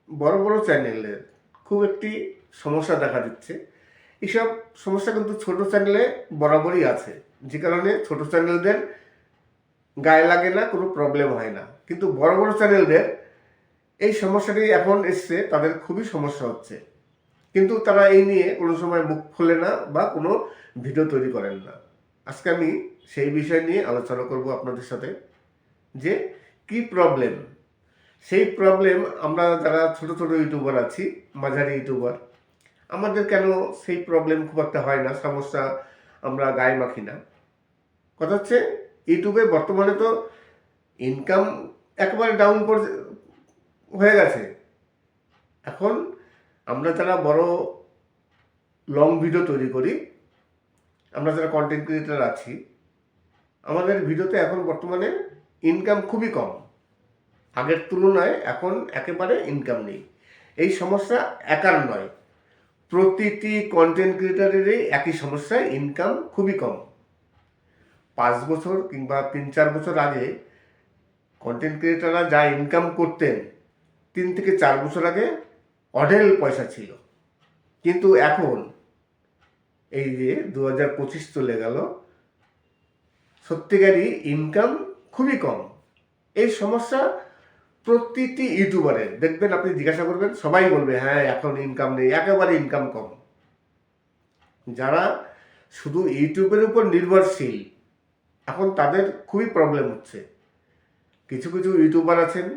বড় বড় চ্যানেলের খুব একটি সমস্যা দেখা দিচ্ছে। এইসব সমস্যা কিন্তু ছোট চ্যানেলে বরাবরই আছে, যে কারণে ছোট চ্যানেলদের গায়ে লাগে না, কোনো প্রবলেম হয় না। কিন্তু বড় বড় চ্যানেলদের এই সমস্যাটি এখন এসছে, তাদের খুবই সমস্যা হচ্ছে, কিন্তু তারা এই নিয়ে কোনো সময় মুখ খোলে না বা কোনো ভিডিও তৈরি করেন না। আজকে আমি সেই বিষয় নিয়ে আলোচনা করব আপনাদের সাথে, যে কি প্রবলেম। সেই প্রবলেম আমরা যারা ছোট ছোট ইউটিউবার আছি, মাঝারি ইউটিউবার, আমাদের কেন সেই প্রবলেম খুব একটা হয় না, সমস্যা আমরা গায়ে মাখি না। কথা হচ্ছে ইউটিউবে বর্তমানে তো ইনকাম একেবারে ডাউন হয়ে গেছে। এখন আমরা যারা বড় লং ভিডিও তৈরি করি, আমরা যারা কন্টেন্ট ক্রিয়েটার আছি, আমাদের ভিডিওতে এখন বর্তমানে ইনকাম খুবই কম, আগের তুলনায় এখন একেবারে ইনকাম নেই। এই সমস্যা একার নয়, প্রতিটি কন্টেন্ট ক্রিয়েটারেরই একই সমস্যা, ইনকাম খুবই কম। 5 বছর কিংবা 3-4 বছর আগে কন্টেন্ট ক্রিয়েটাররা যা ইনকাম করতেন, 3 থেকে 4 বছর আগে অঢেল পয়সা ছিল, কিন্তু এখন এই যে 2025 চলে গেল, সত্যিকারই ইনকাম খুবই কম। এই সমস্যা প্রতিটি ইউটিউবারের দেখবেন, আপনি জিজ্ঞাসা করবেন সবাই বলবে হ্যাঁ এখন ইনকাম নেই, একেবারে ইনকাম কম। যারা শুধু ইউটিউবের উপর নির্ভরশীল এখন তাদের খুবই প্রবলেম হচ্ছে। কিছু কিছু ইউটিউবার আছেন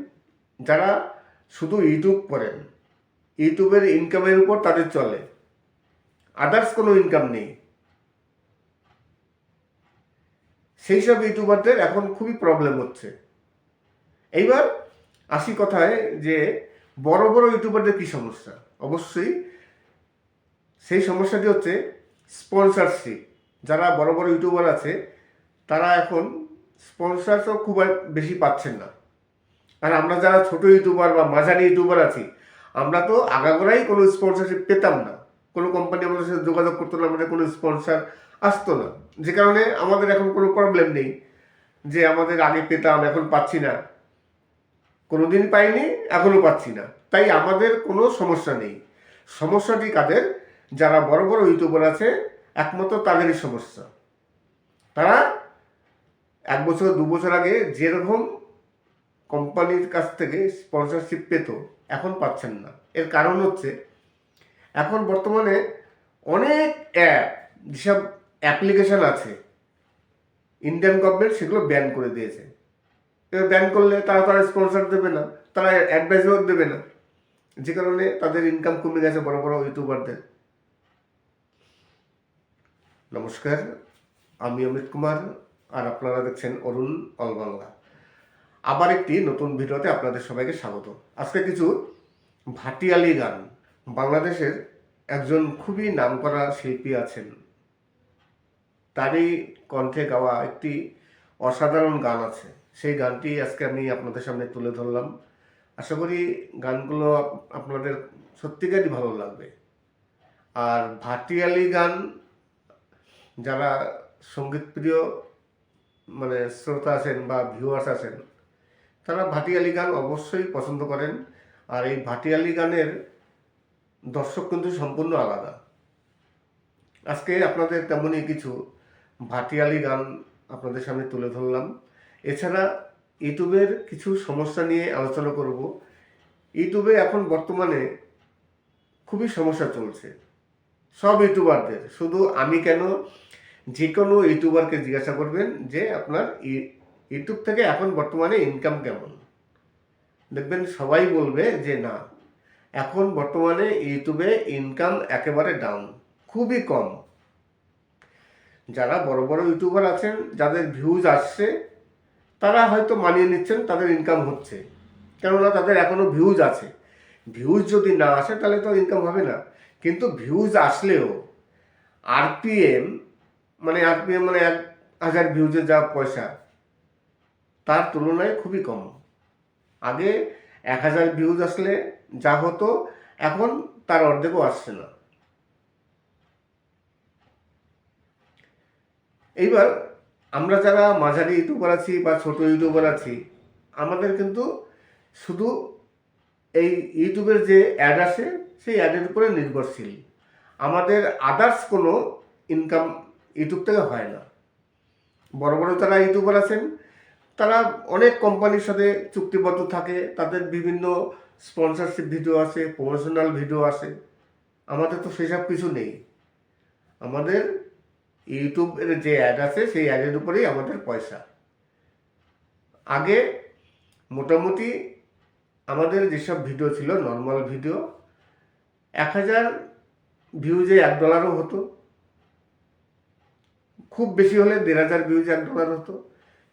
যারা শুধু ইউটিউব করেন, ইউটিউবের ইনকামের উপর তাদের চলে, আদার্স কোনো ইনকাম নেই। সেই সব ইউটিউবারদের এখন খুবই প্রবলেম হচ্ছে। এইবার আসি কথায় যে বড় বড় ইউটিউবারদের কি সমস্যা। অবশ্যই সেই সমস্যাটি হচ্ছে স্পন্সরশিপ। যারা বড় বড় ইউটিউবার আছে তারা এখন স্পন্সরও খুব বেশি পাচ্ছেন না। আর আমরা যারা ছোট ইউটিউবার বা মাঝারি ইউটিউবার আছি, আমরা তো আগাগোড়াই কোনো স্পন্সরশিপ পেতাম না, কোনো কোম্পানি আমাদের সাথে যোগাযোগ করতো না, আমাদের কোনো স্পন্সর আসতো না, যে কারণে আমাদের এখন কোনো প্রবলেম নেই যে আমাদের আগে পেতাম এখন পাচ্ছি না, কোনোদিন পাইনি এখনও পাচ্ছি না, তাই আমাদের কোনো সমস্যা নেই। সমস্যাটি কাদের? যারা বড় বড় ইউটিউবার আছে একমাত্র তাদেরই সমস্যা। তারা 1 বছর 2 বছর আগে যেরকম কোম্পানির কাছ থেকে স্পন্সরশিপ পেত এখন পাচ্ছেন না। এর কারণ হচ্ছে এখন বর্তমানে অনেক অ্যাপ, যেসব অ্যাপ্লিকেশন আছে ইন্ডিয়ান গভর্নমেন্ট সেগুলো ব্যান করে দিয়েছে। এবার ব্যান করলে তারা স্পন্সর দেবে না, তারা অ্যাডভাইসও দেবে না, যে কারণে তাদের ইনকাম কমে গেছে বড় বড় ইউটিউবারদের। নমস্কার, আমি অমিত কুমার আর আপনারা দেখছেন অরুণ অল বাংলা। আবার একটি নতুন ভিডিওতে আপনাদের সবাইকে স্বাগত। আজকে কিছু ভাটিয়ালি গান, বাংলাদেশের একজন খুবই নামকরা শিল্পী আছেন, তারই কণ্ঠে গাওয়া একটি অসাধারণ গান আছে। সেই গানটি আজকে আমি আপনাদের সামনে তুলে ধরলাম। আশা করি গানগুলো আপনাদের সত্যিকারই ভালো লাগবে। আর ভাটিয়ালি গান যারা সঙ্গীতপ্রিয় শ্রোতা আছেন বা ভিউয়ার্স আছেন, তারা ভাটিয়ালি গান অবশ্যই পছন্দ করেন। আর এই ভাটিয়ালি গানের দর্শক কিন্তু সম্পূর্ণ আলাদা। আজকে আপনাদের তেমনই কিছু ভাটিয়ালি গান আপনাদের সামনে তুলে ধরলাম। এছাড়া ইউটিউবের কিছু সমস্যা নিয়ে আলোচনা করব। ইউটিউবে এখন বর্তমানে খুবই সমস্যা চলছে সব ইউটিউবারদের, শুধু আমি কেন, যে কোনো ইউটিউবারকে জিজ্ঞাসা করবেন যে আপনার ইউটিউব থেকে এখন বর্তমানে ইনকাম কেমন, দেখবেন সবাই বলবে যে না, এখন বর্তমানে ইউটিউবে ইনকাম একেবারে ডাউন, খুবই কম। যারা বড় বড় ইউটিউবার আছেন, যাদের ভিউজ আসছে, তারা হয়তো মানিয়ে নিচ্ছেন, তাদের ইনকাম হচ্ছে, কেননা তাদের এখনও ভিউজ আছে। ভিউজ যদি না আসে তাহলে তো ইনকাম হবে না। কিন্তু ভিউজ আসলেও আরপিএম মানে 1000 ভিউজে যা পয়সা, তার তুলনায় খুবই কম। আগে 1000 ভিউজ আসলে যা হতো, এখন তার অর্ধেকও আসছে না। এইবার আমরা যারা মাঝারি ইউটিউবার আছি বা ছোট ইউটিউবার আছি, আমাদের কিন্তু শুধু এই ইউটিউবের যে অ্যাড আসে সেই অ্যাডের উপরে নির্ভরশীল। আমাদের আদার্স কোনো ইনকাম ইউটিউব থেকে হয় না। বড় বড় যারা ইউটিউবার আছেন তারা অনেক কোম্পানির সাথে চুক্তিবদ্ধ থাকে, তাদের বিভিন্ন স্পন্সরশিপ ভিডিও আসে, প্রমোশনাল ভিডিও আসে। আমাদের তো সেসব কিছু নেই। আমাদের ইউটিউবের যে অ্যাড আছে সেই অ্যাডের উপরেই আমাদের পয়সা। আগে মোটামুটি আমাদের যেসব ভিডিও ছিল নর্মাল ভিডিও, 1000 ভিউজে $1 হতো, খুব বেশি হলে 1500 ভিউজে $1 হতো।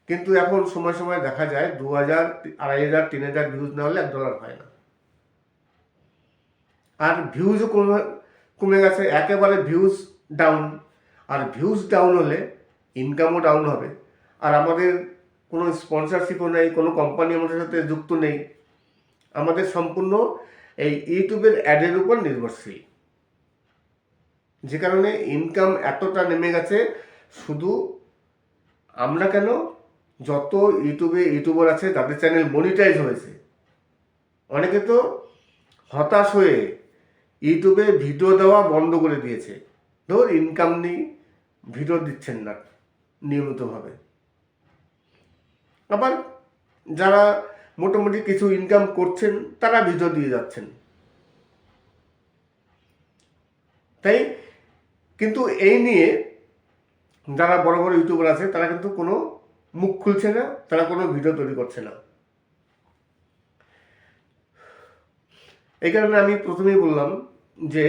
কিন্তু এখন সময় সময় দেখা যায় 2000, 2500, 3000 ভিউজ না হলে $1 হয় না। আর ভিউজও কমে গেছে, একেবারে ভিউজ ডাউন। আর ভিউজ ডাউন হলে ইনকামও ডাউন হবে। আর আমাদের কোনো স্পন্সরশিপও নেই, কোনো কোম্পানি আমাদের সাথে যুক্ত নেই। আমাদের সম্পূর্ণ এই ইউটিউবের অ্যাডের উপর নির্ভরশীল, যে কারণে ইনকাম এতটা নেমে গেছে। শুধু আমরা কেন, যত ইউটিউবে ইউটিউবার আছে তাদের চ্যানেল মনিটাইজ হয়েছে। অনেকে তো হতাশ হয়ে ইউটিউবে ভিডিও দেওয়া বন্ধ করে দিয়েছে। ধর ইনকাম নেই, ভিডিও দিচ্ছেন না নিয়মিতভাবে। আবার যারা মোটামুটি কিছু ইনকাম করছেন তারা ভিডিও দিয়ে যাচ্ছেন। তাই কিন্তু এই নিয়ে যারা বড় বড় ইউটিউবার আছে তারা কিন্তু কোনো মুখ খুলছে না, তারা কোনো ভিডিও তৈরি করছে না। এই কারণে আমি প্রথমেই বললাম যে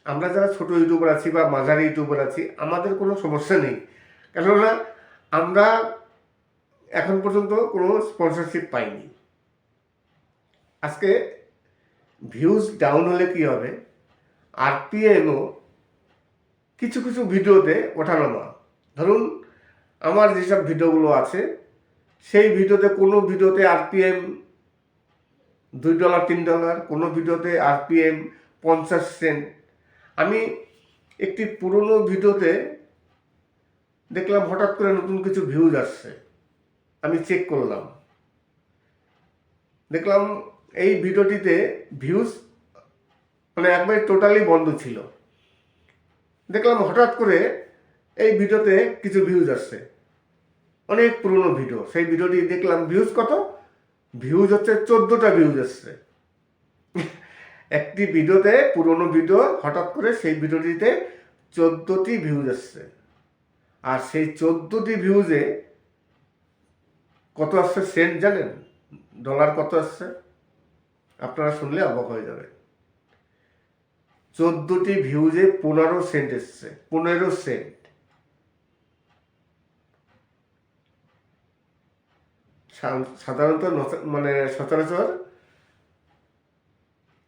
আমরা যারা ছোট ইউটিউবার আছি বা মাঝারি ইউটিউবার আছি আমাদের কোনো সমস্যা নেই, কেননা আমরা এখন পর্যন্ত কোনো স্পন্সরশিপ পাইনি। আজকে ভিউজ ডাউন হলে কি হবে, আরপিএমও কিছু কিছু ভিডিওতে ওঠানামা। ধরুন আমার যেসব ভিডিওগুলো আছে সেই ভিডিওতে কোনো ভিডিওতে আরপিএম $2 $3, কোনো ভিডিওতে আরপিএম 50 সেন্ট। আমি একটি পুরনো ভিডিওতে দেখলাম হঠাৎ করে নতুন কিছু ভিউজ আসছে, আমি চেক করলাম, দেখলাম এই ভিডিওটিতে ভিউজ মানে একবারে টোটালি বন্ধ ছিল। দেখলাম হঠাৎ করে এই ভিডিওতে কিছু ভিউজ আসছে, অনেক পুরনো ভিডিও। সেই ভিডিওটি দেখলাম ভিউজ কত, ভিউজ হচ্ছে 14টা ভিউজ আসছে। একটি ভিডিওতে পুরনো ভিডিও হঠাৎ করে সেই ভিডিওটিতে 14টি ভিউজ আসছে। আর সেই 14টি ভিউজে কত আসছে সেন্ট জানেন? ডলার কত আসছে? আপনারা শুনলে অবাক হয়ে যাবে। 14টি ভিউজে 15 সেন্ট এসছে, 15 সেন্ট। সাধারণত মানে সচরাচর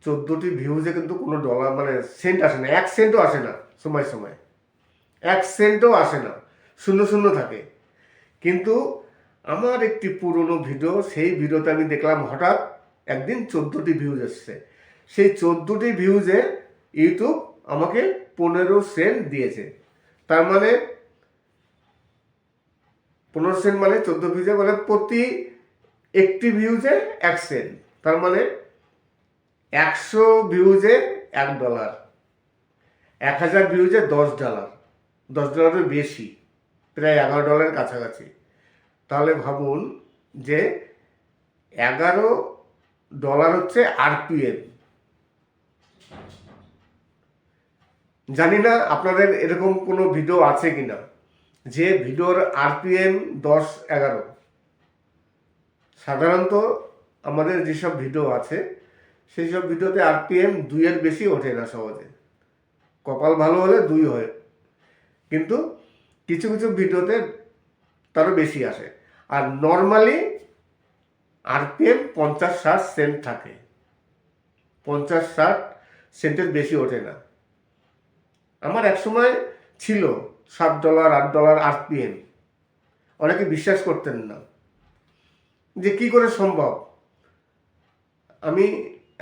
14টি ভিউজে কিন্তু কোনো ডলার মানে সেন্ট আসে না, 1 সেন্টও আসে না, সময় সময় 1 সেন্টও আসে না, শূন্য শূন্য থাকে। কিন্তু আমার একটি পুরনো ভিডিও, সেই ভিডিওতে আমি দেখলাম হঠাৎ একদিন 14টি ভিউজ এসছে। সেই 14টি ভিউজে ইউটিউব আমাকে 15 সেন্ট দিয়েছে। তার মানে 15 সেন্ট মানে 14 ভিউজে মানে প্রতি একটি ভিউজে 1 সেন্ট। তার মানে 100 ভিউজে $1, 1000 ভিউজে $10, $10 বেশি, প্রায় $11 কাছাকাছি। তাহলে ভাবুন যে $11 হচ্ছে আরপিএম। জানি না আপনাদের এরকম কোনো ভিডিও আছে কিনা যে ভিডিওর আরপিএম 10-11। সাধারণত আমাদের যেসব ভিডিও আছে সেই সব ভিডিওতে আরপিএম 2-এর বেশি ওঠে না সহজে, কপাল ভালো হলে 2 হয়, কিন্তু কিছু কিছু ভিডিওতে তারও বেশি আসে। আর নর্মালি আরপিএম 50-60 সেন্ট থাকে, 50-60 সেন্টের বেশি ওঠে না। আমার একসময় ছিল $7 $8 আরপিএম। অনেকে বিশ্বাস করতেন না যে কি করে সম্ভব। আমি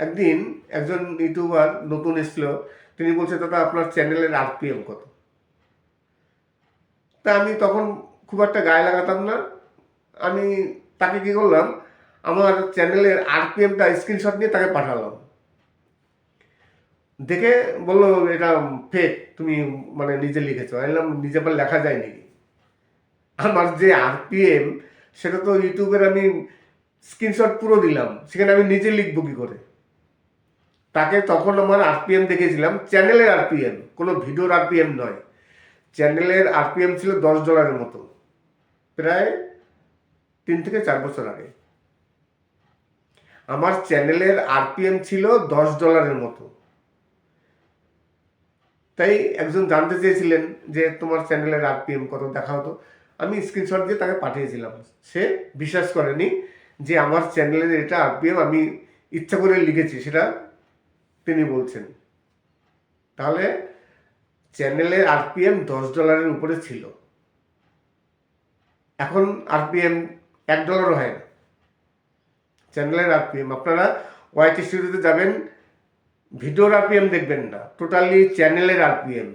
একদিন একজন ইউটিউবার নতুন এসেছিল, তিনি বলছে দাদা আপনার চ্যানেলের আরপিএম কত? তা আমি তখন খুব একটা গায়ে লাগাতাম না। আমি তাকে কি করলাম, আমার চ্যানেলের আরপিএমটা স্ক্রিনশট নিয়ে তাকে পাঠালাম। দেখে বললো এটা ফেক, তুমি মানে নিজে লিখেছো। আমি বললাম নিজে আবার লেখা যায় নাকি? আমার যে আরপিএম সেটা তো ইউটিউবের আমি স্ক্রিনশট পুরো দিলাম, সেখানে আমি নিজে লিখবো কি করে? তাকে তখন আমার আরপিএম দেখেছিলাম, চ্যানেলের আরপিএম, কোনো ভিডিওর আরপিএম নয়। চ্যানেলের আরপিএম ছিল $10 মতো, প্রায় 3 থেকে 4 বছর আগে। আমার চ্যানেলের আরপিএম ছিল $10 মতো। তাই একজন জানতে চেয়েছিলেন যে তোমার চ্যানেলের আরপিএম কত দেখা হতো। আমি স্ক্রিনশট দিয়ে তাকে পাঠিয়েছিলাম। সে বিশ্বাস করেনি যে আমার চ্যানেলের এটা আরপিএম আমি ইচ্ছা করে লিখেছি, সেটা তিনি বলছেন। তাহলে চ্যানেলের আরপিএম $10 উপরে ছিল। এখন আরপিএম $1 হয় না চ্যানেলের আরপিএম। আপনারা ওয়াইট স্টুডিওতে যাবেন, ভিডিওর আরপিএম দেখবেন না, টোটালি চ্যানেলের আরপিএম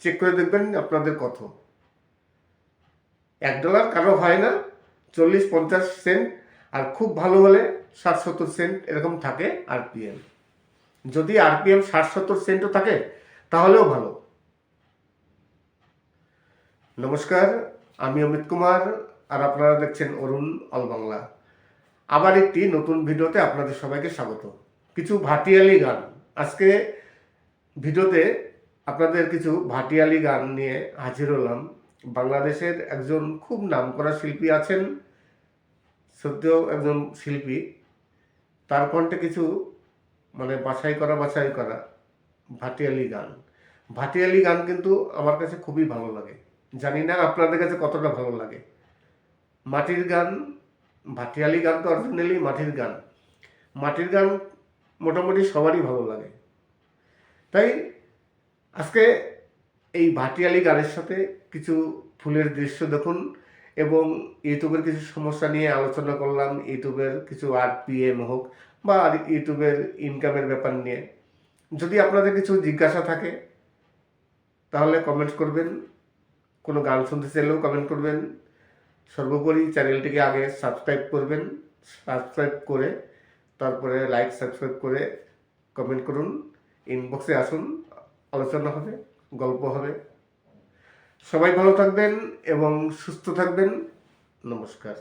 চেক করে দেখবেন আপনাদের কত। $1 কারো হয় না, 40-50 সেন্ট, আর খুব ভালো হলে 60-70 সেন্ট এরকম থাকে আরপিএম। যদি RPM 60-70 সেন্টও থাকে তাহলেও ভালো। নমস্কার, আমি অমিত কুমার আর আপনারা দেখছেন অরুণ অল বাংলা। আবার একটি নতুন ভিডিওতে আপনাদের সবাইকে স্বাগত। কিছু ভাটিয়ালি গান, আজকে ভিডিওতে আপনাদের কিছু ভাটিয়ালি গান নিয়ে হাজির হলাম। বাংলাদেশের একজন খুব নামকরা শিল্পী আছেন, সত্যিও একজন শিল্পী, তার কণ্ঠে কিছু বাছাই করা ভাটিয়ালি গান। ভাটিয়ালি গান কিন্তু আমার কাছে খুবই ভালো লাগে, জানি না আপনাদের কাছে কতটা ভালো লাগে। মাটির গান, ভাটিয়ালি গান তো অরিজিনালি মাটির গান মোটামুটি সবারই ভালো লাগে। তাই আজকে এই ভাটিয়ালি গানের সাথে কিছু ফুলের দৃশ্য দেখুন এবং ইউটিউবের কিছু সমস্যা নিয়ে আলোচনা করলাম। ইউটিউবের কিছু RPM হোক বা ইউটিউবের ইনকামের ব্যাপার নিয়ে। যদি আপনাদের কিছু জিজ্ঞাসা থাকে তাহলে কমেন্ট করবেন, কোনো গান শুনতে চাইলেও কমেন্ট করবেন। সর্বোপরি চ্যানেলটিকে আগে সাবস্ক্রাইব করবেন, সাবস্ক্রাইব করে তারপরে লাইক সাবস্ক্রাইব করে কমেন্ট করুন, ইনবক্সে আসুন, আলোচনা হবে, গল্প হবে। সবাই ভালো থাকবেন এবং সুস্থ থাকবেন। নমস্কার।